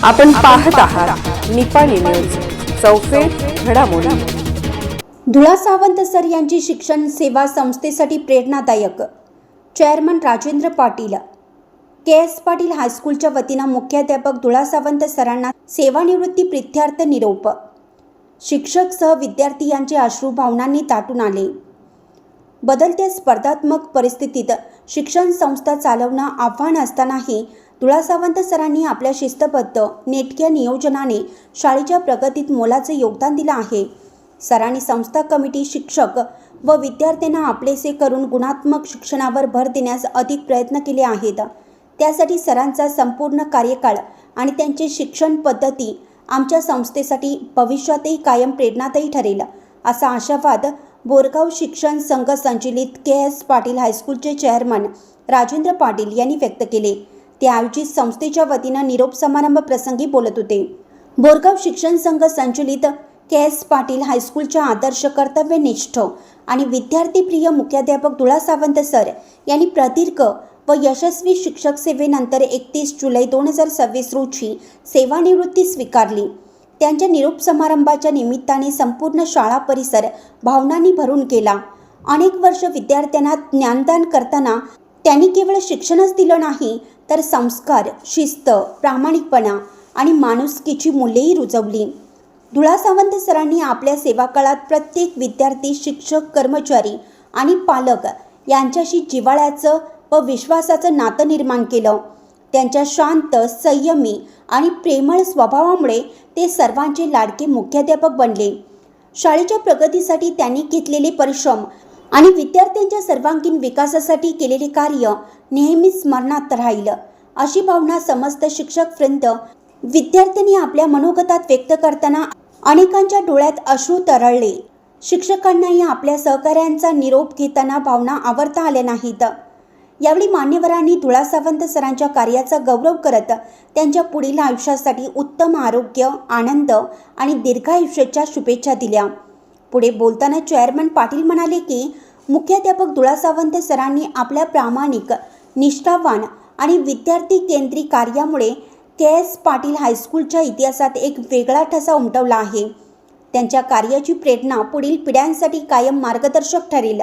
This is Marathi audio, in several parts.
आपण पाहत आहात निपाणी न्यूज, चौफेर घडामोडी। धुळा सावंत सर यांची शिक्षण सेवा संस्थेसाठी प्रेरणादायक। चेअरमन राजेंद्र पाटील। के.एस. पाटील हायस्कूलच्या वतीनं मुख्याध्यापक धुळा सावंत सरांना सेवानिवृत्ती प्रीत्यर्थ निरोप। शिक्षक सह विद्यार्थी यांचे अश्रू भावनांनी दाटून आले। बदलत्या स्पर्धात्मक परिस्थितीत शिक्षण संस्था चालवणं आव्हान असतानाही धुळा सावंत सरांनी आपल्या शिस्तबद्ध नेटक्या नियोजनाने शाळेच्या प्रगतीत मोलाचे योगदान दिलं आहे। सरांनी संस्था कमिटी, शिक्षक व विद्यार्थ्यांना आपलेसे करून गुणात्मक शिक्षणावर भर देण्यास अधिक प्रयत्न केले आहेत। त्यासाठी सरांचा संपूर्ण कार्यकाळ आणि त्यांची शिक्षण पद्धती आमच्या संस्थेसाठी भविष्यातही कायम प्रेरणादायी ठरेल, असा आशावाद बोरगाव शिक्षण संघ संचलित के.एस. पाटील हायस्कूलचे चेअरमन राजेंद्र पाटील यांनी व्यक्त केले। ते आयोजित संस्थेच्या वतीनं निरोप समारंभ प्रसंगी बोलत होते। बोरगाव शिक्षण संघ संचलित के.एस. पाटील हायस्कूलच्या आदर्श, कर्तव्यनिष्ठ आणि विद्यार्थीप्रिय मुख्याध्यापक धुळा सावंत सर यांनी प्रदीर्घ व यशस्वी शिक्षक सेवेनंतर 31 जुलै 2026 रोजी सेवानिवृत्ती स्वीकारली। त्यांच्या निरोप समारंभाच्या निमित्ताने संपूर्ण शाळा परिसर भावनांनी भरून गेला। अनेक वर्ष विद्यार्थ्यांना ज्ञानदान करताना त्यांनी केवळ शिक्षणच दिलं नाही, तर संस्कार, शिस्त, प्रामाणिकपणा आणि माणुसकीची मूल्येही रुजवली। धुळा सावंत सरांनी आपल्या सेवाकाळात प्रत्येक विद्यार्थी, शिक्षक, कर्मचारी आणि पालक यांच्याशी जिव्हाळ्याचं व विश्वासाचं नातं निर्माण केलं। त्यांच्या शांत, संयमी आणि प्रेमळ स्वभावामुळे ते सर्वांचे लाडके मुख्याध्यापक बनले। शाळेच्या प्रगतीसाठी त्यांनी घेतलेले परिश्रम आणि विद्यार्थ्यांच्या सर्वांगीण विकासासाठी केलेले कार्य नेहमीच स्मरणात राहील, अशी भावना समस्त शिक्षकवृंद, विद्यार्थ्यांनी आपल्या मनोगतात व्यक्त करताना अनेकांच्या डोळ्यात अश्रू तरळले। शिक्षकांनाही आपल्या सहकाऱ्यांचा निरोप घेताना भावना आवरता आल्या नाहीत। यावेळी मान्यवरांनी धुळा सावंत सरांच्या कार्याचा गौरव करत त्यांच्या पुढील आयुष्यासाठी उत्तम आरोग्य, आनंद आणि दीर्घायुष्याच्या शुभेच्छा दिल्या। पुढे बोलताना चेअरमन पाटील म्हणाले की मुख्याध्यापक धुळा सावंत सरांनी आपल्या प्रामाणिक, निष्ठावान आणि विद्यार्थी केंद्रित कार्यामुळे के.एस. पाटील हायस्कूलच्या इतिहासात एक वेगळा ठसा उमटवला आहे। त्यांच्या कार्याची प्रेरणा पुढील पिढ्यांसाठी कायम मार्गदर्शक ठरेल।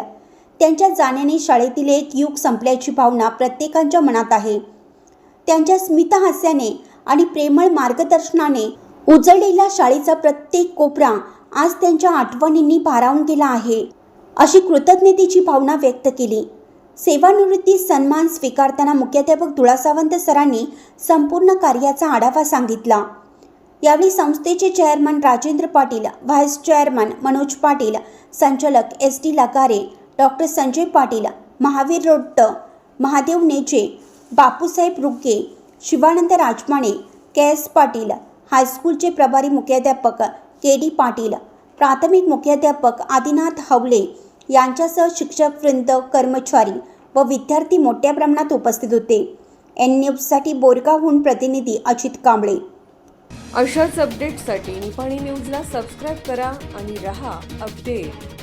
त्यांच्या जाण्याने शाळेतील एक युग संपल्याची भावना प्रत्येकाच्या मनात आहे। त्यांच्या स्मितहास्याने आणि प्रेमळ मार्गदर्शनाने उजळलेला शाळेचा प्रत्येक कोपरा आज त्यांच्या आठवणींनी भारावून गेला आहे, अशी कृतज्ञतेची भावना व्यक्त केली। सेवानिवृत्ती सन्मान स्वीकारताना मुख्याध्यापक धुळा सावंत सरांनी संपूर्ण कार्याचा आढावा सांगितला। यावेळी संस्थेचे chairman Rajendra Patil, vice chairman Manoj Patil, संचालक S T. Lagare, doctor Sanjay Patil, Mahavir Rott, Mahadev Neche, Bapusaheb Ruge, Shivanand Rajmane, K S. Patil हायस्कूलचे प्रभारी मुख्याध्यापक के.डी. पाटील, प्राथमिक मुख्याध्यापक आदिनाथ हवले यांच्यासह शिक्षकवृंद, कर्मचारी व विद्यार्थी मोठ्या प्रमाणात उपस्थित होते। एन न्यूजसाठी बोरगावहून प्रतिनिधी अजित कांबळे। अशाच अपडेट्ससाठी निपाणी न्यूजला सबस्क्राईब करा आणि रहा अपडेट।